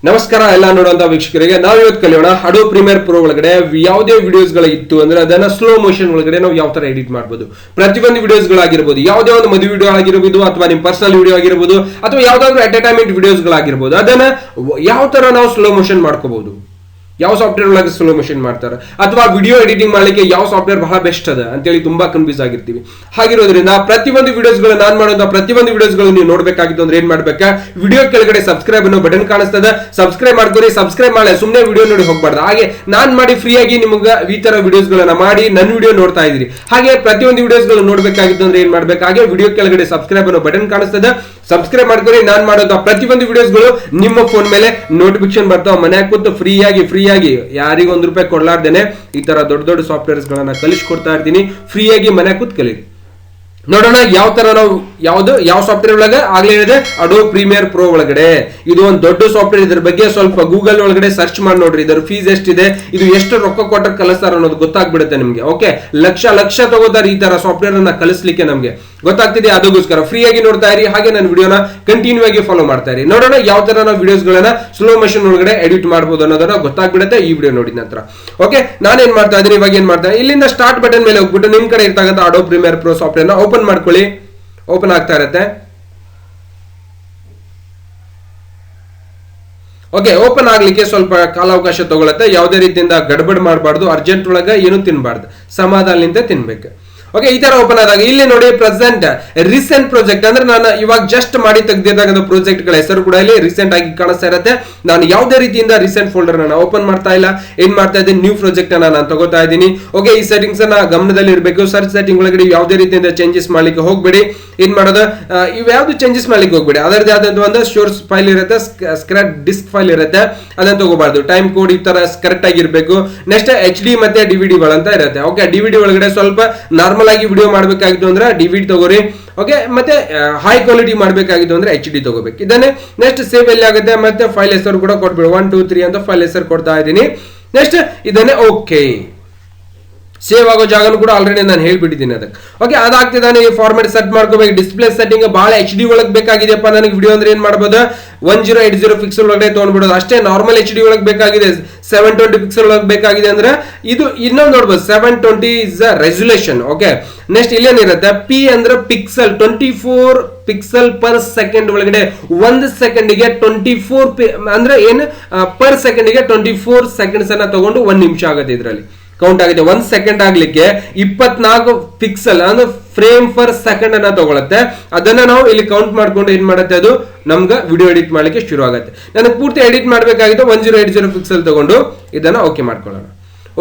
ನಮಸ್ಕಾರ ಎಲ್ಲ ನೋಡುವಂತ ವೀಕ್ಷಕರಿಗೆ ನಾವು ಇವತ್ತು ಕಲಿಯೋಣ Adobe Premiere Pro ಒಳಗಡೆ ಯಾವುದೇ ವಿಡಿಯೋಸ್ ಗಳು ಇತ್ತು ಅಂದ್ರೆ ಅದನ್ನ ಸ್ಲೋ ಮೋಷನ್ ಒಳಗಡೆ ನಾವು ಯಾವ ತರ ಎಡಿಟ್ ಮಾಡಬಹುದು. ಪ್ರತಿಯೊಂದು ವಿಡಿಯೋಸ್ ಗಳಾಗಿರಬಹುದು, ಯಾವುದೇ ಒಂದು ಮದುವೆ ವಿಡಿಯೋ ಆಗಿರಬಹುದು ಅಥವಾ ನಿಮ್ಮ ಪರ್ಸನಲ್ ವಿಡಿಯೋ ಆಗಿರಬಹುದು ಅಥವಾ ಯಾವುದಾದ್ರೂ ಎಂಟರ್ಟೈನ್ಮೆಂಟ್ ವಿಡಿಯೋಸ್ ಗಳಾಗಿರಬಹುದು, ಅದನ್ನ ಯಾವ ತರ ನಾವು ಸ್ಲೋ ಮೋಷನ್ ಮಾಡ್ಕೋಬಹುದು, ಯಾವ ಸಾಫ್ಟ್ವೇರ್ ಒಳಗೆ ಸ್ಲೋ ಮೋಷನ್ ಮಾಡ್ತಾರೆ ಅಥವಾ ವಿಡಿಯೋ ಎಡಿಟಿಂಗ್ ಮಾಡಲಿಕ್ಕೆ ಯಾವ ಸಾಫ್ಟ್ವೇರ್ ಬಹಳ ಬೆಸ್ಟ್ ಅದ ಅಂತೇಳಿ ತುಂಬಾ ಕನ್ಫ್ಯೂಸ್ ಆಗಿರ್ತೀವಿ. ಹಾಗಿರೋದ್ರಿಂದ ಪ್ರತಿಯೊಂದು ವಿಡಿಯೋಸ್ ಗಳು ನಾನು ಮಾಡುವಂತ ಪ್ರತಿಯೊಂದು ವಿಡಿಯೋಸ್ ಗಳು ನೀವು ನೋಡ್ಬೇಕಾಗಿತ್ತು ಅಂದ್ರೆ ಏನ್ ಮಾಡ್ಬೇಕಾ, ವಿಡಿಯೋ ಕೆಳಗಡೆ ಸಬ್ಸ್ಕ್ರೈಬ್ ಅನ್ನೋ ಬಟನ್ ಕಾಣಿಸ್ತದೆ, ಸಬ್ಸ್ಕ್ರೈಬ್ ಮಾಡ್ಕೊರಿ. ಸಬ್ಸ್ಕ್ರೈಬ್ ಮಾಡಿ ಸುಮ್ಮನೆ ವಿಡಿಯೋ ನೋಡಿ ಹೋಗ್ಬಾರ್ದು. ಹಾಗೆ ನಾನ್ ಮಾಡಿ ಫ್ರೀ ಆಗಿ ನಿಮ್ಗೆ ಈ ತರ ವಿಡಿಯೋಸ್ ಗಳನ್ನ ಮಾಡಿ ನನ್ನ ವಿಡಿಯೋ ನೋಡ್ತಾ ಇದ್ರಿ. ಹಾಗೆ ಪ್ರತಿಯೊಂದು ವಿಡಿಯೋಸ್ ಗಳು ನೋಡ್ಬೇಕಾಗಿತ್ತು ಅಂದ್ರೆ ಏನ್ ಮಾಡ್ಬೇಕು, ಹಾಗೆ ವಿಡಿಯೋ ಕೆಳಗಡೆ ಸಬ್ಸ್ಕ್ರೈಬ್ ಅನ್ನೋ ಬಟನ್ ಕಾಣಿಸ್ತದೆ, ಸಬ್ಸ್ಕ್ರೈಬ್ ಮಾಡ್ಕೊರಿ. ನಾನ್ ಮಾಡೋದು ಪ್ರತಿಯೊಂದು ವಿಡಿಯೋಸ್ ಗಳು ನಿಮ್ಮ ಫೋನ್ ಮೇಲೆ ನೋಟಿಫಿಕೇಶನ್ ಬರ್ತಾವ. ಮನ್ಯಾಗ ಕೂತು ಫ್ರೀ ಆಗಿ ಯಾರಿಗೂ ₹1 ಕೊಡ್ಲಾರ್ದೇನೆ ಈ ತರ ದೊಡ್ಡ ದೊಡ್ಡ ಸಾಫ್ಟ್ವೇರ್ಸ್ ಗಳನ್ನ ಕಲಿಸ್ಕೊಡ್ತಾ ಇರ್ತೀನಿ. ಫ್ರೀ ಆಗಿ ಮನ್ಯಾಗ ಕೂತ್ ಕಲೀರಿ. ನೋಡೋಣ ಯಾವ ತರ ನಾವು ಯಾವ ಸಾಫ್ಟ್ವೇರ್ ಒಳಗೆ ಆಗ್ಲೇ ಹೇಳಿದೆ, Adobe Premiere Pro ಒಳಗಡೆ ಇದು ಒಂದು ದೊಡ್ಡ ಸಾಫ್ಟ್ವೇರ್. ಇದ್ರ ಬಗ್ಗೆ ಸ್ವಲ್ಪ ಗೂಗಲ್ ಒಳಗಡೆ ಸರ್ಚ್ ಮಾಡಿ ನೋಡ್ರಿ. ಇದರ ಫೀಸ್ ಎಷ್ಟಿದೆ, ಇದು ಎಷ್ಟು ರೊಕ್ಕ ಕೊಟ್ಟ ಕಲಿಸ್ತಾರ ಅನ್ನೋದು ಗೊತ್ತಾಗ್ಬಿಡುತ್ತೆ ನಿಮ್ಗೆ. ಓಕೆ, ಲಕ್ಷ ತಗೋತಾರೆ ಈ ತರ ಸಾಫ್ಟ್ವೇರ್ ಅನ್ನ ಕಲಿಸ್ಲಿಕ್ಕೆ. ನಮ್ಗೆ ಗೊತ್ತಾಗ್ತಿದೆ, ಅದಕ್ಕೋಸ್ಕರ ಫ್ರೀ ಆಗಿ ನೋಡ್ತಾ ಇರಿ. ಹಾಗೆ ನನ್ನ ವಿಡಿಯೋನ ಕಂಟಿನ್ಯೂ ಆಗಿ ಫಾಲೋ ಮಾಡ್ತಾ ಇರಿ. ನೋಡೋಣ ಯಾವ ತರ ನಾವು ವಿಡಿಯೋಸ್ ಗಳನ್ನ ಸ್ಲೋ ಮೋಷನ್ ಒಳಗಡೆ ಎಡಿಟ್ ಮಾಡಬಹುದು ಅನ್ನೋದನ್ನ ಗೊತ್ತಾಗ್ಬಿಡುತ್ತೆ ಈ ವಿಡಿಯೋ ನೋಡಿದ ನಂತರ. ಓಕೆ, ನಾನೇನ್ ಮಾಡ್ತಾ ಇದ್ದೀನಿ, ಇವಾಗ ಏನ್ ಮಾಡ್ತಾ ಇಲ್ಲಿಂದ ಸ್ಟಾರ್ಟ್ ಬಟನ್ ಮೇಲೆ ಹೋಗ್ಬಿಟ್ಟು ನಿಮ್ ಕಡೆ ಇರ್ತಕ್ಕಂಥ Adobe Premiere Pro ಸಾಫ್ಟ್ವೇರ್ ನ ಓಪನ್ ಮಾಡ್ಕೊಳ್ಳಿ. ಓಪನ್ ಆಗ್ತಾ ಇರುತ್ತೆ. ಓಕೆ, ಓಪನ್ ಆಗ್ಲಿಕ್ಕೆ ಸ್ವಲ್ಪ ಕಾಲಾವಕಾಶ ತಗೊಳತ್ತೆ. ಯಾವುದೇ ರೀತಿಯಿಂದ ಗಡ್ಬಡ್ ಮಾಡಬಾರ್ದು, ಅರ್ಜೆಂಟ್ ಒಳಗೆ ಏನು ತಿನ್ಬಾರ್ದು, ಸಮಾಧಾನದಿಂದ ತಿನ್ಬೇಕು. ಓಕೆ, ಈ ತರ ಓಪನ್ ಆದಾಗ ಇಲ್ಲಿ ನೋಡಿ ಪ್ರೆಸೆಂಟ್ ರೀಸೆಂಟ್ ಪ್ರಾಜೆಕ್ಟ್ ಅಂದ್ರೆ ನಾನು ಇವಾಗ ಜಸ್ಟ್ ಮಾಡಿ ತೆಗೆದಿರ್ತಕ್ಕಂಥ ಪ್ರಾಜೆಕ್ಟ್ ಗಳ ಹೆಸರು ಕೂಡ ಇಲ್ಲಿ ರೀಸೆಂಟ್ ಆಗಿ ಕಾಣಿಸ್ತಾ ಇರುತ್ತೆ. ನಾನು ಯಾವುದೇ ರೀತಿಯಿಂದ ರೀಸೆಂಟ್ ಫೋಲ್ಡರ್ ನಾನು ಓಪನ್ ಮಾಡ್ತಾ ಇಲ್ಲ. ಏನ್ ಮಾಡ್ತಾ ಇದ್ದೀನಿ, ನ್ಯೂ ಪ್ರಾಜೆಕ್ಟ್ ಅನ್ನ ನಾನು ತಗೋತಾ ಇದ್ದೀನಿ. ಓಕೆ, ಈ ಸೆಟ್ಟಿಂಗ್ಸ್ ಅನ್ನ ಗಮನದಲ್ಲಿ ಇರಬೇಕು. ಸರ್ಚ್ ಸೆಟ್ಟಿಂಗ್ ಒಳಗಡೆ ಯಾವುದೇ ರೀತಿಯಿಂದ ಚೇಂಜಸ್ ಮಾಡ್ಲಿಕ್ಕೆ ಹೋಗ್ಬೇಡಿ. ಏನ್ ಮಾಡೋದು, ಇವ್ಯಾವ್ದು ಚೇಂಜಸ್ ಮಾಡ್ಲಿಕ್ಕೆ ಹೋಗ್ಬೇಡಿ. ಅದರದ್ದು ಯಾವ್ದು ಒಂದು ಶೋರ್ಸ್ ಫೈಲ್ ಇರುತ್ತೆ, ಸ್ಕ್ರಾಪ್ ಡಿಸ್ಕ್ ಫೈಲ್ ಇರುತ್ತೆ, ಅದನ್ನ ತಗೋಬಾರ್ದು. ಟೈಮ್ ಕೋಡ್ ಈ ತರ ಕರೆಕ್ಟ್ ಆಗಿರ್ಬೇಕು. ನೆಕ್ಸ್ಟ್ HD ಮತ್ತೆ DVD ಅಂತ ಇರುತ್ತೆ. ಓಕೆ, DVD ಒಳಗಡೆ ಸ್ವಲ್ಪ ನಾರ್ಮಲ್ ಆಗಿ ವಿಡಿಯೋ ಮಾಡಬೇಕಾಗಿತ್ತು ಅಂದ್ರೆ DVD ತಗೋರಿ. ಓಕೆ, ಮತ್ತೆ ಹೈ ಕ್ವಾಲಿಟಿ ಮಾಡಬೇಕಾಗಿತ್ತು ಅಂದ್ರೆ HD ತಗೋಬೇಕು. ಇದನ್ನೇ ನೆಕ್ಸ್ಟ್ ಸೇವ್ ಎಲ್ಲಿ ಆಗುತ್ತೆ, ಮತ್ತೆ ಫೈಲ್ ಹೆಸರು ಕೂಡ ಕೊಟ್ಬಿಡು. 1 2 3 ಅಂತ ಫೈಲ್ ಹೆಸರು ಕೊಡ್ತಾ ಇದ್ದೀನಿ. ನೆಕ್ಸ್ಟ್ ಇದನ್ನೇ ಓಕೆ, ಸೇವ್ ಆಗೋ ಜಾಗನು ಕೂಡ ಆಲ್ರೆಡಿ ನಾನು ಹೇಳ್ಬಿಟ್ಟಿದ್ದೀನಿ ಅದಕ್ಕೆ. ಓಕೆ, ಅದಾಗ್ತಿದ್ದಾನೆ. ಈ ಫಾರ್ಮೆಟ್ ಸೆಟ್ ಮಾಡ್ಕೋಬೇಕು. ಡಿಸ್ಪ್ಲೇ ಸೆಟ್ಟಿಂಗ್ ಬಹಳ HD ಒಳಗೆ ಬೇಕಾಗಿದೆಯಪ್ಪ ನನಗೆ ವಿಡಿಯೋ ಅಂದ್ರೆ ಏನ್ ಮಾಡ್ಬೋದು, 1080 ಪಿಕ್ಸೆಲ್ ಒಳಗಡೆ ತೊಗೊಂಡ್ಬಿಡೋದು ಅಷ್ಟೇ. ನಾರ್ಮಲ್ HD ಒಳಗೆ ಬೇಕಾಗಿದೆ, 720 ಪಿಕ್ಸೆಲ್ ಒಳಗೆ ಬೇಕಾಗಿದೆ ಅಂದ್ರೆ ಇದು ಇನ್ನೊಂದು ನೋಡ್ಬೋದು, 720 ಇಸ್ ರೆಸಲ್ಯೂಷನ್. ಓಕೆ, ನೆಕ್ಸ್ಟ್ ಇಲ್ಲೇನಿರುತ್ತೆ, P ಅಂದ್ರೆ ಪಿಕ್ಸೆಲ್, 24 ಪಿಕ್ಸೆಲ್ ಪರ್ ಸೆಕೆಂಡ್ ಒಳಗಡೆ. 1 ಸೆಕೆಂಡಿಗೆ 24 ಅಂದ್ರೆ ಏನು, ಪರ್ ಸೆಕೆಂಡಿಗೆ 24 ಸೆಕೆಂಡ್ಸ್ ಅನ್ನ ತಗೊಂಡು 1 ನಿಮಿಷ ಆಗುತ್ತೆ. ಇದರಲ್ಲಿ ಕೌಂಟ್ ಆಗಿದೆ. 1 ಸೆಕೆಂಡ್ ಆಗ್ಲಿಕ್ಕೆ 24 ಪಿಕ್ಸೆಲ್ ಅಂದ್ರೆ ಫ್ರೇಮ್ ಪರ್ ಸೆಕೆಂಡ್ ಅನ್ನ ತಗೊಳುತ್ತೆ. ಅದನ್ನ ನಾವು ಇಲ್ಲಿ ಕೌಂಟ್ ಮಾಡ್ಕೊಂಡು ಏನ್ ಮಾಡುತ್ತೆ, ಅದು ನಮ್ಗೆ ವಿಡಿಯೋ ಎಡಿಟ್ ಮಾಡ್ಲಿಕ್ಕೆ ಶುರು ಆಗುತ್ತೆ. ನನಗೆ ಪೂರ್ತಿ ಎಡಿಟ್ ಮಾಡಬೇಕಾಗಿತ್ತು, 1080 ಪಿಕ್ಸೆಲ್ ತಗೊಂಡು ಇದನ್ನ ಓಕೆ ಮಾಡ್ಕೊಳ್ಳೋಣ.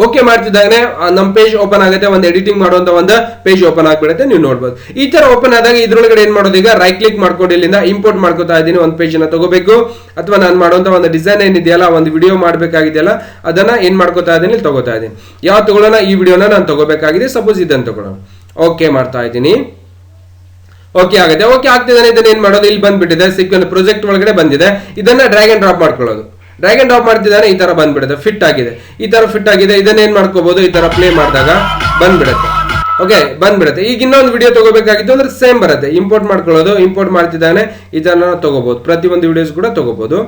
ಓಕೆ ಮಾಡ್ತಿದ್ದಾಗನೆ ನಮ್ಮ ಪೇಜ್ ಓಪನ್ ಆಗುತ್ತೆ. ಒಂದು ಎಡಿಟಿಂಗ್ ಮಾಡುವಂತ ಒಂದು ಪೇಜ್ ಓಪನ್ ಆಗ್ಬಿಡುತ್ತೆ. ನೀವು ನೋಡ್ಬೋದು ಈ ತರ ಓಪನ್ ಆದಾಗ ಇದ್ರೊಳಗಡೆ ಏನ್ ಮಾಡೋದು, ಈಗ ರೈಟ್ ಕ್ಲಿಕ್ ಮಾಡ್ಕೊಂಡು ಇಲ್ಲಿಂದ ಇಂಪೋರ್ಟ್ ಮಾಡ್ಕೋತಾ ಇದ್ದೀನಿ. ಒಂದು ಪೇಜ್ ಅನ್ನ ತಗೋಬೇಕು ಅಥವಾ ನಾನು ಮಾಡುವಂತ ಒಂದು ಡಿಸೈನ್ ಏನಿದೆಯಲ್ಲ, ಒಂದು ವಿಡಿಯೋ ಮಾಡ್ಬೇಕಾಗಿದೆಯಲ್ಲ, ಅದನ್ನ ಏನ್ ಮಾಡ್ಕೋತಾ ಇದ್ದೀನಿ, ಇಲ್ಲಿ ತಗೋತಾ ಇದ್ದೀನಿ. ಯಾವ ತಗೊಳ್ಳೋಣ, ಈ ವಿಡಿಯೋನ ನಾನು ತಗೋಬೇಕಾಗಿದೆ. ಸಪೋಸ್ ಇದನ್ನು ತಗೊಳ್ಳೋಣ. ಓಕೆ ಮಾಡ್ತಾ ಇದ್ದೀನಿ. ಓಕೆ ಆಗುತ್ತೆ. ಓಕೆ ಆಗ್ತಿದ್ದಾನೆ. ಇದನ್ನ ಏನ್ ಮಾಡೋದು, ಇಲ್ಲಿ ಬಂದ್ಬಿಟ್ಟಿದೆ, ಸಿಕ್ವೆನ್ಸ್ ಪ್ರಾಜೆಕ್ಟ್ ಒಳಗಡೆ ಬಂದಿದೆ. ಇದನ್ನ ಡ್ರ್ಯಾಗ್ ಅಂಡ್ ಡ್ರಾಪ್ ಮಾಡ್ಕೊಳ್ಳೋದು. ಡ್ರ್ಯಾಗ್ ಅಂಡ್ ಡ್ರಾಪ್ ಮಾಡ್ತಿದ್ದಾನೆ, ಈ ತರ ಬಂದ್ಬಿಡುತ್ತೆ. ಫಿಟ್ ಆಗಿದೆ, ಈ ತರ ಫಿಟ್ ಆಗಿದೆ. ಇದನ್ನ ಏನ್ ಮಾಡ್ಕೋಬಹುದು, ಈ ತರ ಪ್ಲೇ ಮಾಡಿದಾಗ ಬಂದ್ಬಿಡುತ್ತೆ. ಓಕೆ, ಬಂದ್ಬಿಡುತ್ತೆ. ಈಗ ಇನ್ನೊಂದು ವಿಡಿಯೋ ತಗೋಬೇಕಾಗಿತ್ತು ಅಂದ್ರೆ ಸೇಮ್ ಬರುತ್ತೆ. ಇಂಪೋರ್ಟ್ ಮಾಡ್ಕೊಳ್ಳೋದು, ಇಂಪೋರ್ಟ್ ಮಾಡ್ತಿದ್ದಾನೆ. ಇದನ್ನ ತಗೋಬಹುದು, ಪ್ರತಿಯೊಂದು ವಿಡಿಯೋಸ್ ಕೂಡ ತಗೋಬಹುದು.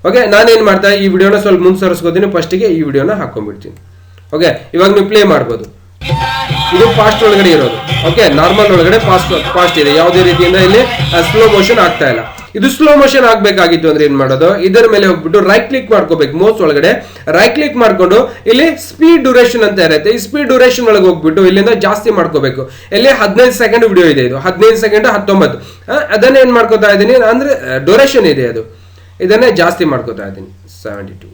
ಓಕೆ, ನಾನೇನ್ ಮಾಡ್ತಾ ಈ ವಿಡಿಯೋನ ಸ್ವಲ್ಪ ಮುಂದೆ ಸರಿಸ್ಕೋತೀನಿ. ಫಸ್ಟಿಗೆ ಈ ವಿಡಿಯೋನ ಹಾಕೊಂಡ್ಬಿಡ್ತೀನಿ. ಓಕೆ, ಇವಾಗ ನೀವು ಪ್ಲೇ ಮಾಡ್ಬೋದು. ಇದು ಫಾಸ್ಟ್ ಒಳಗಡೆ ಇರೋದು. ಓಕೆ, ನಾರ್ಮಲ್ ಒಳಗಡೆ ಫಾಸ್ಟ್ ಇದೆ. ಯಾವುದೇ ರೀತಿಯಿಂದ ಇಲ್ಲಿ ಸ್ಲೋ ಮೋಷನ್ ಆಗ್ತಾ ಇಲ್ಲ. ಇದು ಸ್ಲೋ ಮೋಷನ್ ಆಗ್ಬೇಕಾಗಿತ್ತು ಅಂದ್ರೆ ಏನ್ ಮಾಡೋದು, ಇದರ ಮೇಲೆ ಹೋಗ್ಬಿಟ್ಟು ರೈಟ್ ಕ್ಲಿಕ್ ಮಾಡ್ಕೋಬೇಕು. ಮೌಸ್ ಒಳಗಡೆ ರೈಟ್ ಕ್ಲಿಕ್ ಮಾಡ್ಕೊಂಡು ಇಲ್ಲಿ ಸ್ಪೀಡ್ ಡ್ಯೂರೇಷನ್ ಅಂತ ಇರುತ್ತೆ. ಈ ಸ್ಪೀಡ್ ಡ್ಯೂರೇಷನ್ ಒಳಗೆ ಹೋಗ್ಬಿಟ್ಟು ಇಲ್ಲಿಂದ ಜಾಸ್ತಿ ಮಾಡ್ಕೋಬೇಕು. ಇಲ್ಲಿ 15 ಸೆಕೆಂಡ್ ವಿಡಿಯೋ ಇದೆ. ಇದು 15 ಸೆಕೆಂಡ್ 19. ಅದನ್ನ ಏನ್ ಮಾಡ್ಕೋತಾ ಇದ್ದೀನಿ ಅಂದ್ರೆ ಡ್ಯೂರೇಷನ್ ಇದೆ ಅದು, ಇದನ್ನೇ ಜಾಸ್ತಿ ಮಾಡ್ಕೋತಾ ಇದ್ದೀನಿ 72.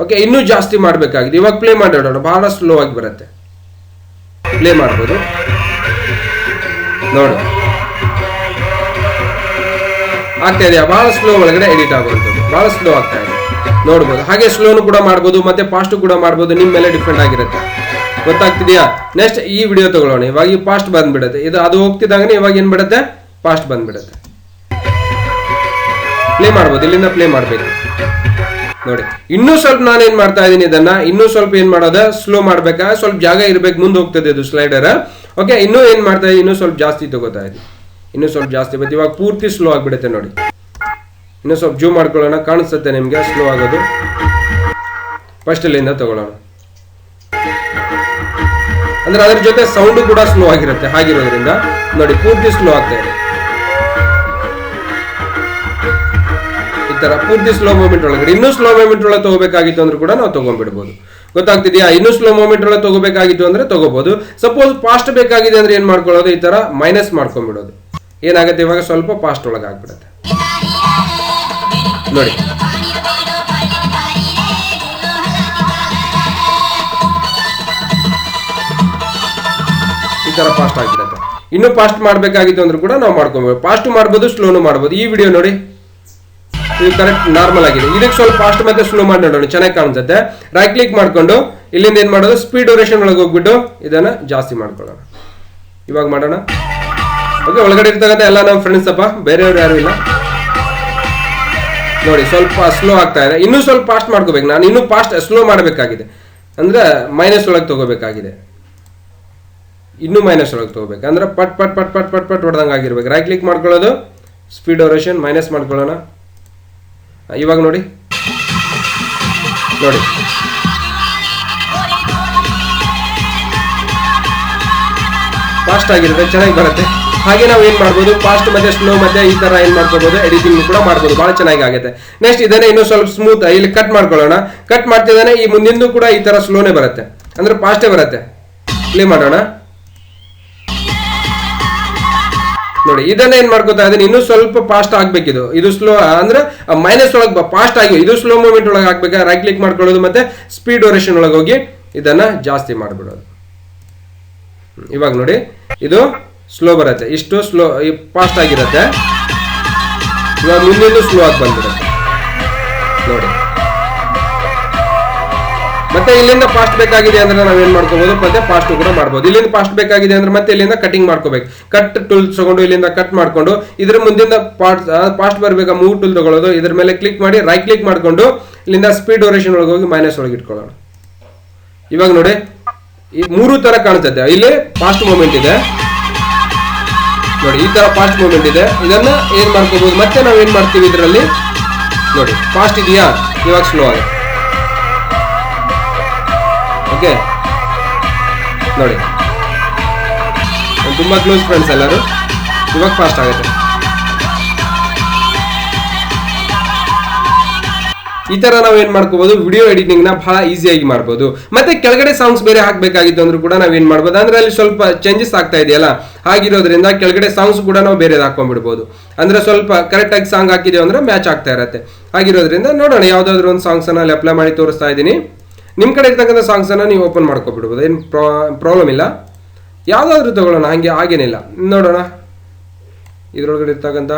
ಓಕೆ, ಇನ್ನೂ ಜಾಸ್ತಿ ಮಾಡ್ಬೇಕಾಗಿದೆ. ಇವಾಗ ಪ್ಲೇ ಮಾಡೋಣ. ಬಹಳ ಸ್ಲೋ ಆಗಿ ಬರುತ್ತೆ. ಪ್ಲೇ ಮಾಡ್ಬೋದು ನೋಡು, ಆಗ್ತಾ ಇದೆಯಾ, ಬಹಳ ಸ್ಲೋ ಒಳಗಡೆ ಎಡಿಟ್ ಆಗುವಂಥದ್ದು, ಬಹಳ ಸ್ಲೋ ಆಗ್ತಾ ಇದೆ ನೋಡ್ಬೋದು. ಹಾಗೆ ಸ್ಲೋನು ಕೂಡ ಮಾಡ್ಬೋದು, ಮತ್ತೆ ಫಾಸ್ಟ್ ಕೂಡ ಮಾಡ್ಬೋದು. ನಿಮ್ಮ ಮೇಲೆ ಡಿಪೆಂಡ್ ಆಗಿರುತ್ತೆ. ಗೊತ್ತಾಗ್ತಿದೆಯಾ. ನೆಕ್ಸ್ಟ್ ಈ ವಿಡಿಯೋ ತಗೊಳ್ಳೋಣ. ಇವಾಗ ಈ ಫಾಸ್ಟ್ ಬಂದ್ಬಿಡುತ್ತೆ. ಇದು ಅದು ಹೋಗ್ತಿದ್ದಂಗೆ ಇವಾಗ ಏನ್ ಬಿಡುತ್ತೆ, ಫಾಸ್ಟ್ ಬಂದ್ಬಿಡುತ್ತೆ. ಪ್ಲೇ ಮಾಡ್ಬೋದು, ಇಲ್ಲಿಂದ ಪ್ಲೇ ಮಾಡ್ಬೇಕು ನೋಡಿ. ಇನ್ನೂ ಸ್ವಲ್ಪ ನಾನು ಏನ್ ಮಾಡ್ತಾ ಇದ್ದೀನಿ, ಇದನ್ನ ಇನ್ನೂ ಸ್ವಲ್ಪ ಏನ್ ಮಾಡೋದ, ಸ್ಲೋ ಮಾಡ್ಬೇಕಾ, ಸ್ವಲ್ಪ ಜಾಗ ಇರ್ಬೇಕು, ಮುಂದೆ ಹೋಗ್ತದೆ ಇದು ಸ್ಲೈಡರ್. ಓಕೆ, ಇನ್ನೂ ಏನ್ ಮಾಡ್ತಾ ಇದ್ದೀನಿ, ಇನ್ನೂ ಸ್ವಲ್ಪ ಜಾಸ್ತಿ ತಗೋತಾ ಇದ್ದೀನಿ. ಇನ್ನೂ ಸ್ವಲ್ಪ ಜಾಸ್ತಿ ಬರುತ್ತೆ. ಇವಾಗ ಪೂರ್ತಿ ಸ್ಲೋ ಆಗಿಬಿಡುತ್ತೆ ನೋಡಿ. ಇನ್ನು ಸ್ವಲ್ಪ ಜೂಮ್ ಮಾಡ್ಕೊಳ್ಳೋಣ, ಕಾಣಿಸುತ್ತೆ ನಿಮಗೆ ಸ್ಲೋ ಆಗೋದು. ಫಸ್ಟ್ ಇಲ್ಲಿಂದ ತಗೊಳ್ಳೋಣ, ಅಂದ್ರೆ ಅದ್ರ ಜೊತೆ ಸೌಂಡ್ ಕೂಡ ಸ್ಲೋ ಆಗಿರುತ್ತೆ. ಹಾಗಿರೋದ್ರಿಂದ ನೋಡಿ ಪೂರ್ತಿ ಸ್ಲೋ ಆಗ್ತಾ ಇದೆ. ಈ ತರ ಪೂರ್ತಿ ಸ್ಲೋ ಮೂವ್ಮೆಂಟ್ ಒಳಗಡೆ ಇನ್ನೂ ಸ್ಲೋ ಮೂವ್ಮೆಂಟ್ ಒಳಗೆ ತಗೋಬೇಕಾಗಿತ್ತು ಅಂದ್ರೆ ಕೂಡ ನಾವು ತಗೊಂಡ್ಬಿಡ್ಬೋದು. ಗೊತ್ತಾಗ್ತಿದೆಯಾ? ಇನ್ನೂ ಸ್ಲೋ ಮೂವ್ಮೆಂಟ್ ಒಳಗೆ ತಗೋಬೇಕಾಗಿತ್ತು ಅಂದ್ರೆ ತಗೋಬಹುದು. ಸಪೋಸ್ ಫಾಸ್ಟ್ ಬೇಕಾಗಿದೆ ಅಂದ್ರೆ ಏನ್ ಮಾಡ್ಕೊಳ್ಳೋದು, ಈ ತರ ಮೈನಸ್ ಮಾಡ್ಕೊಂಡ್ಬಿಡೋದು. ಏನಾಗುತ್ತೆ ಇವಾಗ ಸ್ವಲ್ಪ ಫಾಸ್ಟ್ ಒಳಗೆ ಆಗ್ಬಿಡುತ್ತೆ ನೋಡಿ. ಈ ತರ ಫಾಸ್ಟ್ ಆಗ್ಬಿಡುತ್ತೆ. ಇನ್ನೂ ಫಾಸ್ಟ್ ಮಾಡ್ಬೇಕಾಗಿತ್ತು ಅಂದ್ರೂ ಕೂಡ ನಾವು ಮಾಡ್ಕೊಬೇಕು. ಫಾಸ್ಟ್ ಮಾಡ್ಬೋದು, ಸ್ಲೋನು ಮಾಡ್ಬೋದು. ಈ ವಿಡಿಯೋ ನೋಡಿ, ಇದು ಕರೆಕ್ಟ್ ನಾರ್ಮಲ್ ಆಗಿದೆ. ಇದಕ್ಕೆ ಸ್ವಲ್ಪ ಫಾಸ್ಟ್ ಮತ್ತೆ ಸ್ಲೋ ಮಾಡಿ ನೋಡೋಣ, ಚೆನ್ನಾಗಿ ಕಾಣಿಸುತ್ತೆ. ರೈಟ್ ಕ್ಲಿಕ್ ಮಾಡ್ಕೊಂಡು ಇಲ್ಲಿಂದ ಏನ್ ಮಾಡೋದು, ಸ್ಪೀಡ್ ಡ್ಯೂರೇಷನ್ ಒಳಗೆ ಹೋಗ್ಬಿಟ್ಟು ಇದನ್ನ ಜಾಸ್ತಿ ಮಾಡ್ಕೊಳ್ಳೋಣ. ಇವಾಗ ಮಾಡೋಣ. ಓಕೆ, ಒಳಗಡೆ ಇರ್ತಕ್ಕಂಥ ಎಲ್ಲ ನಮ್ಮ ಫ್ರೆಂಡ್ಸ್ ಅಪ್ಪ, ಬೇರೆಯವ್ರು ಯಾರು ಇಲ್ಲ ನೋಡಿ. ಸ್ವಲ್ಪ ಸ್ಲೋ ಆಗ್ತಾ ಇದೆ, ಇನ್ನೂ ಸ್ವಲ್ಪ ಫಾಸ್ಟ್ ಮಾಡ್ಕೋಬೇಕು. ನಾನು ಇನ್ನೂ ಫಾಸ್ಟ್ ಸ್ಲೋ ಮಾಡಬೇಕಾಗಿದೆ, ಅಂದ್ರೆ ಮೈನಸ್ ಒಳಗೆ ತಗೋಬೇಕಾಗಿದೆ. ಇನ್ನೂ ಮೈನಸ್ ಒಳಗೆ ತಗೋಬೇಕು ಅಂದ್ರೆ ಪಟ್ ಪಟ್ ಪಟ್ ಪಟ್ ಪಟ್ ಪಟ್ ಹೊಡೆದಂಗೆ ಆಗಿರ್ಬೇಕು. ರೈಟ್ ಕ್ಲಿಕ್ ಮಾಡ್ಕೊಳ್ಳೋದು, ಸ್ಪೀಡ್ ಡ್ಯೂರೇಷನ್ ಮೈನಸ್ ಮಾಡ್ಕೊಳ್ಳೋಣ. ಇವಾಗ ನೋಡಿ ನೋಡಿ ಫಾಸ್ಟ್ ಆಗಿರುತ್ತೆ, ಚೆನ್ನಾಗಿ ಬರುತ್ತೆ. ಹಾಗೆ ನಾವು ಏನ್ ಮಾಡ್ಬೋದು, ಫಾಸ್ಟ್ ಮತ್ತೆ ಸ್ಲೋ ಮತ್ತೆ ಈ ತರ ಏನ್ ಮಾಡ್ಕೋಬಹುದು, ಎಡಿಟಿಂಗ್ ಕೂಡ ಮಾಡ್ಬೋದು, ಬಹಳ ಚೆನ್ನಾಗಿ ಆಗುತ್ತೆ. ನೆಕ್ಸ್ಟ್ ಇದನ್ನೇ ಇನ್ನೂ ಸ್ವಲ್ಪ ಸ್ಮೂತ್ ಇಲ್ಲಿ ಕಟ್ ಮಾಡ್ಕೊಳ್ಳೋಣ. ಕಟ್ ಮಾಡ್ತಿದ್ದಾನೆ, ಈ ಮುಂದಿಂದು ಕೂಡ ಈ ತರ ಸ್ಲೋನೇ ಬರುತ್ತೆ, ಅಂದ್ರೆ ಫಾಸ್ಟೇ ಬರುತ್ತೆ. ಪ್ಲೇ ಮಾಡೋಣ ನೋಡಿ. ಇದನ್ನ ಏನ್ ಮಾಡ್ಕೋತಾ ಇದೀನಿ, ಇನ್ನೂ ಸ್ವಲ್ಪ ಫಾಸ್ಟ್ ಆಗ್ಬೇಕಿದು. ಇದು ಸ್ಲೋ ಅಂದ್ರೆ ಮೈನಸ್ ಒಳಗೆ ಫಾಸ್ಟ್ ಆಗಿ, ಇದು ಸ್ಲೋ ಮೂವ್ಮೆಂಟ್ ಒಳಗೆ ಹಾಕ್ಬೇಕಾ. ರೈಟ್ ಕ್ಲಿಕ್ ಮಾಡ್ಕೊಳ್ಳೋದು ಮತ್ತೆ ಸ್ಪೀಡ್ ಡ್ಯೂರೇಷನ್ ಒಳಗೆ ಹೋಗಿ ಇದನ್ನ ಜಾಸ್ತಿ ಮಾಡ್ಬಿಡೋದು. ಇವಾಗ ನೋಡಿ ಇದು ಸ್ಲೋ ಬರುತ್ತೆ, ಇಷ್ಟು ಸ್ಲೋ ಫಾಸ್ಟ್ ಆಗಿರುತ್ತೆ. ಇವಾಗ ಮುಂದಿನ ಸ್ಲೋ ಆಗಿ ಬಂದ್ಬಿಡುತ್ತೆ ನೋಡಿ. ಮತ್ತೆ ಇಲ್ಲಿಂದ ಫಾಸ್ಟ್ ಬೇಕಾಗಿದೆ ಅಂದ್ರೆ ನಾವೇನ್ ಮಾಡ್ಕೋಬಹುದು, ಮತ್ತೆ ಫಾಸ್ಟ್ ಕೂಡ ಮಾಡ್ಬೋದು. ಇಲ್ಲಿಂದ ಫಾಸ್ಟ್ ಬೇಕಾಗಿದೆ ಅಂದ್ರೆ ಮತ್ತೆ ಇಲ್ಲಿಂದ ಕಟಿಂಗ್ ಮಾಡ್ಕೋಬೇಕು. ಕಟ್ ಟೂಲ್ ತಗೊಂಡು ಇಲ್ಲಿಂದ ಕಟ್ ಮಾಡ್ಕೊಂಡು ಇದ್ರ ಮುಂದಿನ ಫಾಸ್ಟ್ ಬರ್ಬೇಕಾ ಮೂವ್ ಟೂಲ್ ತಗೊಳ್ಳೋದು. ಇದ್ರ ಮೇಲೆ ಕ್ಲಿಕ್ ಮಾಡಿ ರೈಟ್ ಕ್ಲಿಕ್ ಮಾಡ್ಕೊಂಡು ಇಲ್ಲಿಂದ ಸ್ಪೀಡ್ ಡ್ಯೂರೇಷನ್ ಒಳಗೆ ಹೋಗಿ ಮೈನಸ್ ಒಳಗೆ ಇಟ್ಕೊಳ್ಳೋಣ. ಇವಾಗ ನೋಡಿ ಈ ಮೂರು ತರ ಕಾಣಿಸುತ್ತೆ. ಇಲ್ಲಿ ಫಾಸ್ಟ್ ಮೂವ್ಮೆಂಟ್ ಇದೆ ನೋಡಿ, ಈ ತರ ಫಾಸ್ಟ್ ಮೂವ್ಮೆಂಟ್ ಇದೆ. ಇದನ್ನ ಏನ್ ಮಾಡ್ಕೋಬಹುದು, ಮತ್ತೆ ನಾವ್ ಏನ್ ಮಾಡ್ತೀವಿ ಇದರಲ್ಲಿ ನೋಡಿ, ಫಾಸ್ಟ್ ಇದೆಯಾ, ಇವಾಗ ಸ್ಲೋ ಆಗುತ್ತೆ. ಓಕೆ ನೋಡಿ, ತುಂಬಾ ಕ್ಲೋಸ್ ಫ್ರೆಂಡ್ಸ್ ಎಲ್ಲರೂ. ಇವಾಗ ಫಾಸ್ಟ್ ಆಗುತ್ತೆ. ಈ ತರ ನಾವು ಏನ್ ಮಾಡ್ಕೋಬಹುದು, ವಿಡಿಯೋ ಎಡಿಟಿಂಗ್ ನ ಬಹಳ ಈಸಿಯಾಗಿ ಮಾಡ್ಬೋದು. ಮತ್ತೆ ಕೆಳಗಡೆ ಸಾಂಗ್ಸ್ ಬೇರೆ ಹಾಕ್ಬೇಕಾಗಿತ್ತು ಅಂದ್ರೂ ಕೂಡ ನಾವೇನ್ ಮಾಡ್ಬೋದು ಅಂದ್ರೆ ಅಲ್ಲಿ ಸ್ವಲ್ಪ ಚೇಂಜಸ್ ಆಗ್ತಾ ಇದೆಯಲ್ಲ, ಹಾಗಿರೋದ್ರಿಂದ ಕೆಳಗಡೆ ಸಾಂಗ್ಸ್ ಕೂಡ ನಾವು ಬೇರೆ ಹಾಕೊಂಡ್ಬಿಡ್ಬೋದು. ಅಂದ್ರೆ ಸ್ವಲ್ಪ ಕರೆಕ್ಟ್ ಆಗಿ ಸಾಂಗ್ ಹಾಕಿದೀವಿ ಅಂದ್ರೆ ಮ್ಯಾಚ್ ಆಗ್ತಾ ಇರತ್ತೆ. ಹಾಗಿರೋದ್ರಿಂದ ನೋಡೋಣ, ಯಾವ್ದಾದ್ರು ಒಂದು ಸಾಂಗ್ಸ್ ಅನ್ನ ಅಲ್ಲಿ ಅಪ್ಲೈ ಮಾಡಿ ತೋರಿಸ್ತಾ ಇದ್ದೀನಿ. ನಿಮ್ ಕಡೆ ಇರ್ತಕ್ಕಂಥ ಸಾಂಗ್ಸ್ ಅನ್ನ ನೀವು ಓಪನ್ ಮಾಡ್ಕೊಬಿಡ್ಬೋದು, ಏನು ಪ್ರಾಬ್ಲಮ್ ಇಲ್ಲ. ಯಾವ್ದಾದ್ರು ತಗೊಳ್ಳೋಣ, ಹಾಗೇನಿಲ್ಲ. ನೋಡೋಣ ಇದ್ರೊಳಗಡೆ ಇರ್ತಕ್ಕಂಥ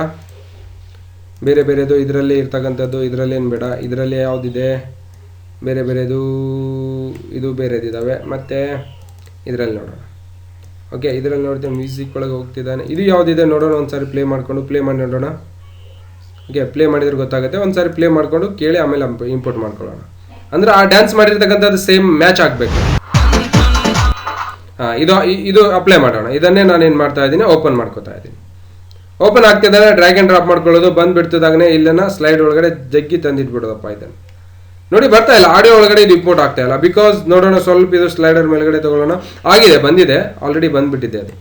ಬೇರೆ ಬೇರೆದು, ಇದರಲ್ಲಿ ಇರ್ತಕ್ಕಂಥದ್ದು, ಇದರಲ್ಲಿ ಏನು ಬೇಡ, ಇದರಲ್ಲಿ ಯಾವುದಿದೆ ಬೇರೆ ಬೇರೆದು, ಇದು ಬೇರೆದಿದ್ದಾವೆ. ಮತ್ತು ಇದರಲ್ಲಿ ನೋಡೋಣ. ಓಕೆ, ಇದರಲ್ಲಿ ನೋಡ್ತೀವಿ ಮ್ಯೂಸಿಕ್ ಒಳಗೆ ಹೋಗ್ತಿದ್ದಾನೆ. ಇದು ಯಾವುದಿದೆ ನೋಡೋಣ, ಒಂದ್ಸಾರಿ ಪ್ಲೇ ಮಾಡ್ಕೊಂಡು ಪ್ಲೇ ಮಾಡಿ ನೋಡೋಣ. ಓಕೆ, ಪ್ಲೇ ಮಾಡಿದ್ರೆ ಗೊತ್ತಾಗುತ್ತೆ. ಒಂದ್ಸಾರಿ ಪ್ಲೇ ಮಾಡ್ಕೊಂಡು ಕೇಳಿ ಆಮೇಲೆ ಇಂಪೋರ್ಟ್ ಮಾಡ್ಕೊಳ್ಳೋಣ. ಅಂದ್ರೆ ಆ ಡ್ಯಾನ್ಸ್ ಮಾಡಿರ್ತಕ್ಕಂಥದ್ದು ಸೇಮ್ ಮ್ಯಾಚ್ ಆಗಬೇಕು. ಇದು ಅಪ್ಲೈ ಮಾಡೋಣ. ಇದನ್ನೇ ನಾನು ಏನು ಮಾಡ್ತಾ ಇದ್ದೀನಿ, ಓಪನ್ ಮಾಡ್ಕೋತಾ ಇದ್ದೀನಿ. ಓಪನ್ ಆಗ್ತಿದ್ದಾನೆ, ಡ್ರ್ಯಾಗ್ ಅಂಡ್ ಡ್ರಾಪ್ ಮಾಡ್ಕೊಳ್ಳೋದು, ಬಂದ್ಬಿಡ್ತಿದ್ದಾಗನೇ ಇಲ್ಲನ್ನ ಸ್ಲೈಡ್ ಒಳಗಡೆ ಜಗ್ಗಿ ತಂದಿಟ್ಬಿಡೋದಪ್ಪ. ಇದನ್ನು ನೋಡಿ ಬರ್ತಾ ಇಲ್ಲ, ಆಡಿಯೋ ಒಳಗಡೆ ಇದು ಇಂಪೋರ್ಟ್ ಆಗ್ತಾ ಇಲ್ಲ. ಬಿಕಾಸ್ ನೋಡೋಣ, ಸ್ವಲ್ಪ ಇದು ಸ್ಲೈಡರ್ ಮೇಲ್ಗಡೆ ತಗೊಳ್ಳೋಣ. ಆಗಿದೆ, ಬಂದಿದೆ, ಆಲ್ರೆಡಿ ಬಂದ್ಬಿಟ್ಟಿದೆ ಅದು.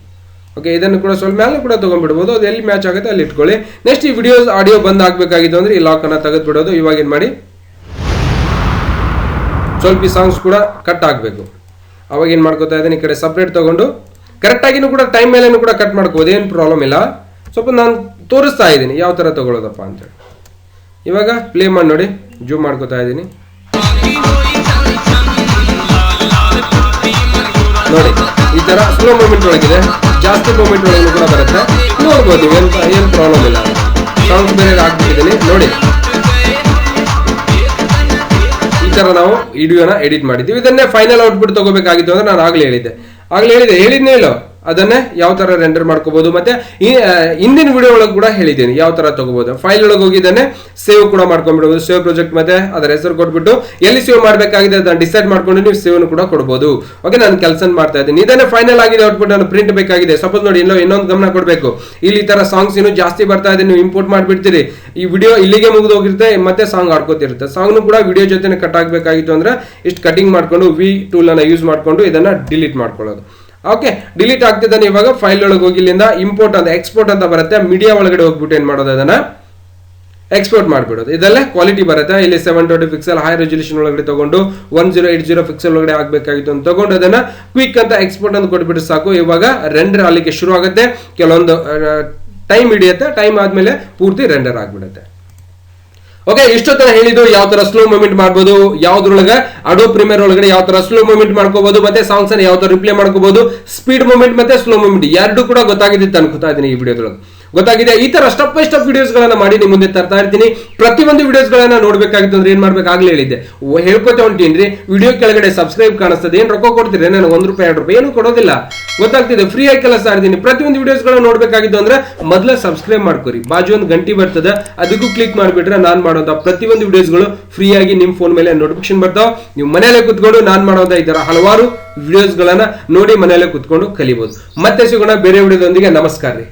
ಓಕೆ, ಇದನ್ನು ಕೂಡ ಸ್ವಲ್ಪ ಮೇಲೆ ಕೂಡ ತೊಗೊಂಡ್ಬಿಡ್ಬೋದು. ಅದು ಎಲ್ಲಿ ಮ್ಯಾಚ್ ಆಗುತ್ತೆ ಅಲ್ಲಿ ಇಟ್ಕೊಳ್ಳಿ. ನೆಕ್ಸ್ಟ್ ಈ ವಿಡಿಯೋಸ್ ಆಡಿಯೋ ಬಂದ್ ಆಗಬೇಕಾಗಿತ್ತು ಅಂದ್ರೆ ಈ ಲಾಕನ್ನು ತೆಗೆದ್ಬಿಡೋದು. ಇವಾಗ ಏನು ಮಾಡಿ, ಸ್ವಲ್ಪ ಈ ಸಾಂಗ್ಸ್ ಕೂಡ ಕಟ್ ಆಗಬೇಕು. ಅವಾಗ ಏನು ಮಾಡ್ಕೋತಾ ಇದ್ದೀನಿ, ಈ ಕಡೆ ಸಪ್ರೇಟ್ ತೊಗೊಂಡು ಕರೆಕ್ಟಾಗಿನೂ ಕೂಡ ಟೈಮ್ ಮೇಲೇನು ಕೂಡ ಕಟ್ ಮಾಡ್ಕೋಬೋದು, ಏನು ಪ್ರಾಬ್ಲಮ್ ಇಲ್ಲ. ಸ್ವಲ್ಪ ನಾನು ತೋರಿಸ್ತಾ ಇದ್ದೀನಿ ಯಾವ ಥರ ತೊಗೊಳ್ಳೋದಪ್ಪ ಅಂತೇಳಿ. ಇವಾಗ ಪ್ಲೇ ಮಾಡಿ ನೋಡಿ, ಜೂಮ್ ಮಾಡ್ಕೋತಾ ಇದ್ದೀನಿ ನೋಡಿ. ಈ ಥರ ಸ್ಲೋ ಮೂಮೆಂಟ್ ಒಳಗಿದೆ, ಜಾಸ್ತಿ ಮೂಮೆಂಟ್ ಒಳಗೂ ಕೂಡ ಬರುತ್ತೆ. ನೋಡ್ಬೋದು, ಏನು ಪ್ರಾಬ್ಲಮ್ ಇಲ್ಲ. ಸಾಂಗ್ಸ್ ಬೇರೆ ಹಾಕ್ಬಿಟ್ಟಿದ್ದೀನಿ ನೋಡಿ. ಈ ಥರ ನಾವು ವಿಡಿಯೋನ ಎಡಿಟ್ ಮಾಡಿದ್ದೀವಿ. ಇದನ್ನೇ ಫೈನಲ್ ಔಟ್ಪುಟ್ ತಗೋಬೇಕಾಗಿತ್ತು ಅಂದ್ರೆ ನಾನು ಆಗಲೇ ಹೇಳಿದ್ದೆ ಹೇಳಿದ್ನೇ ಇಲ್ಲೋ, ಅದನ್ನೇ ಯಾವ ತರ ರೆಂಡರ್ ಮಾಡ್ಕೋಬಹುದು. ಮತ್ತೆ ಹಿಂದಿನ ವಿಡಿಯೋ ಒಳಗೆ ಕೂಡ ಹೇಳಿದ್ದೀನಿ ಯಾವ ತರ ತಗೋಬಹುದು. ಫೈಲ್ ಒಳಗೆ ಹೋಗಿ ಇದನ್ನೇ ಸೇವ್ ಕೂಡ ಮಾಡ್ಕೊಂಡ್ಬಿಡಬಹುದು. ಸೇವ್ ಪ್ರಾಜೆಕ್ಟ್ ಮತ್ತೆ ಅದರ ಹೆಸರು ಕೊಟ್ಬಿಟ್ಟು ಎಲ್ಲಿ ಸೇವ್ ಮಾಡಬೇಕಾಗಿದೆ ಅದನ್ನ ಡಿಸೈಡ್ ಮಾಡ್ಕೊಂಡು ನೀವು ಸೇವ್ ಕೂಡ ಕೊಡಬಹುದು. ಓಕೆ, ನಾನು ಕೆಲಸ ಮಾಡ್ತಾ ಇದ್ದೀನಿ. ಇದನ್ನೇ ಫೈನಲ್ ಆಗಿದೆ ಔಟ್ಪುಟ್. ನಾನು ಪ್ರಿಂಟ್ ಬೇಕಾಗಿದೆ. ಸಪೋಸ್ ನೋಡಿ ಇನ್ನೊಂದು ಗಮನ ಕೊಡಬೇಕು. ಇಲ್ಲಿ ಈ ತರ ಸಾಂಗ್ಸ್ ಇನ್ನೂ ಜಾಸ್ತಿ ಬರ್ತಾ ಇದೆ, ನೀವು ಇಂಪೋರ್ಟ್ ಮಾಡ್ಬಿಡ್ತೀರಿ, ಈ ವಿಡಿಯೋ ಇಲ್ಲಿಗೆ ಮುಗಿದು ಹೋಗಿರುತ್ತೆ, ಮತ್ತೆ ಸಾಂಗ್ ಆಡ್ಕೋತಿರುತ್ತೆ. ಸಾಂಗ್ನು ಕೂಡ ವಿಡಿಯೋ ಜೊತೆ ಕಟ್ ಆಗಬೇಕಾಗಿತ್ತು ಅಂದ್ರೆ ಇಷ್ಟು ಕಟಿಂಗ್ ಮಾಡ್ಕೊಂಡು ವಿ ಟೂಲ್ ಅನ್ನ ಯೂಸ್ ಮಾಡ್ಕೊಂಡು ಇದನ್ನ ಡಿಲೀಟ್ ಮಾಡ್ಕೊಳ್ಳೋದು. ಓಕೆ, ಡಿಲೀಟ್ ಆಗ್ತಿದ್ದಾನೆ. ಇವಾಗ ಫೈಲ್ ಒಳಗೆ ಹೋಗಿ ಇಲ್ಲಿಂದ ಇಂಪೋರ್ಟ್ ಅಂತ ಎಕ್ಸ್ಪೋರ್ಟ್ ಅಂತ ಬರುತ್ತೆ. ಮೀಡಿಯಾ ಒಳಗಡೆ ಹೋಗ್ಬಿಟ್ಟು ಏನ್ ಮಾಡೋದು, ಅದನ್ನ ಎಕ್ಸ್ಪೋರ್ಟ್ ಮಾಡ್ಬಿಡೋದು. ಇದೆಲ್ಲ ಕ್ವಾಲಿಟಿ ಬರುತ್ತೆ. ಇಲ್ಲಿ 720 ಪಿಕ್ಸೆಲ್ ಹೈ ರೆಸಲ್ಯೂಷನ್ ಒಳಗಡೆ ತಗೊಂಡು 1080 ಪಿಕ್ಸೆಲ್ ಒಳಗಡೆ ಆಗ್ಬೇಕಾಗಿತ್ತು ಅಂತ ತಗೊಂಡು ಅದನ್ನ ಕ್ವಿಕ್ ಅಂತ ಎಕ್ಸ್ಪೋರ್ಟ್ ಅಂತ ಕೊಟ್ಬಿಟ್ಟು ಸಾಕು. ಇವಾಗ ರೆಂಡರ್ ಆಗಲಿಕ್ಕೆ ಶುರು ಆಗುತ್ತೆ. ಕೆಲವೊಂದು ಟೈಮ್ ಹಿಡಿಯುತ್ತೆ. ಟೈಮ್ ಆದ್ಮೇಲೆ ಪೂರ್ತಿ ರೆಂಡರ್ ಆಗ್ಬಿಡುತ್ತೆ. ಓಕೆ, ಇಷ್ಟೊತ್ತನ ಹೇಳಿದ್ದು ಯಾವ ತರ ಸ್ಲೋ ಮೂವ್ಮೆಂಟ್ ಮಾಡಬಹುದು, ಯಾವ್ದ್ರೊಳಗೆ ಅಡೋಬ್ ಪ್ರೀಮಿಯರ್ ಒಳಗಡೆ ಯಾವ ತರ ಸ್ಲೋ ಮೂವ್ಮೆಂಟ್ ಮಾಡ್ಕೋಬಹುದು, ಮತ್ತೆ ಸಾಂಗ್ಸ್ ಅನ್ನ ಯಾವ ತರ ರಿಪ್ಲೇ ಮಾಡ್ಕೋಬಹುದು. ಸ್ಪೀಡ್ ಮೂವ್ಮೆಂಟ್ ಮತ್ತೆ ಸ್ಲೋ ಮೂವ್ಮೆಂಟ್ ಎರಡು ಕೂಡ ಗೊತ್ತಾಗಿದೆ ಅನ್ಕೋತಾ ಇದ್ದೀನಿ. ಈ ವಿಡಿಯೋದೊಳಗೆ ಗೊತ್ತಾಗಿದೆ. ಈ ತರ ಸ್ಟೆಪ್ ಬೈ ಸ್ಟೆಪ್ ವಿಡಿಯೋಸ್ ಗಳನ್ನ ಮಾಡಿ ನಿಮ್ಮ ಮುಂದೆ ತರ್ತಾ ಇರ್ತೀನಿ. ಪ್ರತಿಯೊಂದು ವಿಡಿಯೋಸ್ ಗಳನ್ನ ನೋಡ್ಬೇಕಾಗಿತ್ತು ಅಂದ್ರೆ ಏನ್ ಮಾಡ್ಬೇಕಾಗ್ಲೇ ಹೇಳಿದ್ದೆ, ಹೇಳ್ಕೊತ ಹೊಂಟೀನ್ರಿ. ವಿಡಿಯೋ ಕೆಳಗಡೆ ಸಬ್ಸ್ಕ್ರೈಬ್ ಕಾಣಿಸ್ತದೆ. ಏನ್ ರೊಕ್ಕ ಕೊಡ್ತೀರಿ? ನಾನು ₹1 ₹2 ಏನು ಕೊಡೋದಿಲ್ಲ, ಗೊತ್ತಾಗ್ತಿದೆ. ಫ್ರೀ ಆಗಿ ಕೆಲಸ ಇರ್ತೀನಿ. ಪ್ರತಿಯೊಂದು ವಿಡಿಯೋಸ್ ಗಳನ್ನ ನೋಡ್ಬೇಕಾಗಿತ್ತು ಅಂದ್ರೆ ಮೊದಲೇ ಸಬ್ಸ್ಕ್ರೈಬ್ ಮಾಡ್ಕೊರಿ. ಬಾಜು ಒಂದು ಗಂಟೆ ಬರ್ತದೆ, ಅದಕ್ಕೂ ಕ್ಲಿಕ್ ಮಾಡಿಬಿಟ್ರೆ ನಾನು ಮಾಡೋದ ಪ್ರತಿಯೊಂದು ವಿಡಿಯೋಸ್ಗಳು ಫ್ರೀ ಆಗಿ ನಿಮ್ಮ ಫೋನ್ ಮೇಲೆ ನೋಟಿಫಿಕೇಶನ್ ಬರ್ತಾವ. ನೀವು ಮನೆಯಲ್ಲೇ ಕುತ್ಕೊಂಡು ನಾನು ಮಾಡೋದ ಈ ತರ ಹಲವಾರು ವಿಡಿಯೋಸ್ ಗಳನ್ನ ನೋಡಿ ಮನೆಯಲ್ಲೇ ಕುತ್ಕೊಂಡು ಕಲಿಬಹುದು. ಮತ್ತೆ ಸಿಗೋಣ ಬೇರೆ ವಿಡಿಯೋದೊಂದಿಗೆ. ನಮಸ್ಕಾರ ರೀ.